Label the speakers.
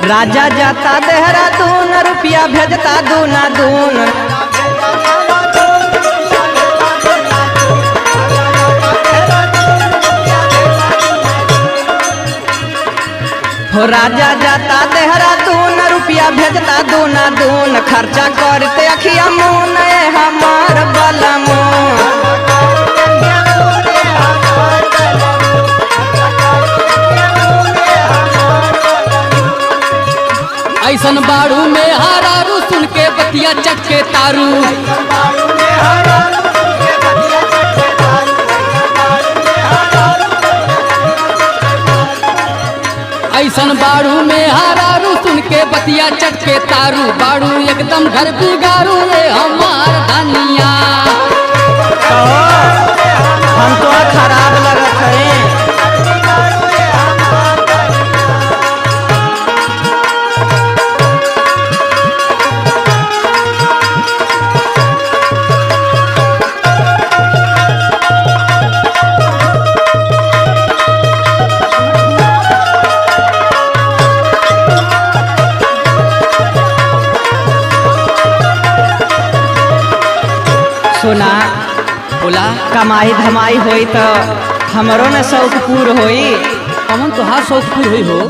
Speaker 1: राजा जाता देहरादून रुपया भेजता दूना दून। हो राजा जाता देहरादून रुपया भेजता दूना दून। खर्चा करते अखिया मुन हमार बलमून।
Speaker 2: ऐसन बाड़ू में हारारू सुन के बतिया चटके तारू। ऐसन बाड़ू में हारारू सुन के बतिया चटके तारू। बाड़ू एकदम घर बिगाड़ू ये हमार धनिया।
Speaker 1: हम तो खराब लगत है। सुना
Speaker 2: बोला
Speaker 1: कमाई धमाई होई तो हमरो न शौक पूर होई।
Speaker 2: कमन तो हाथ शौक पूरी हुई हो।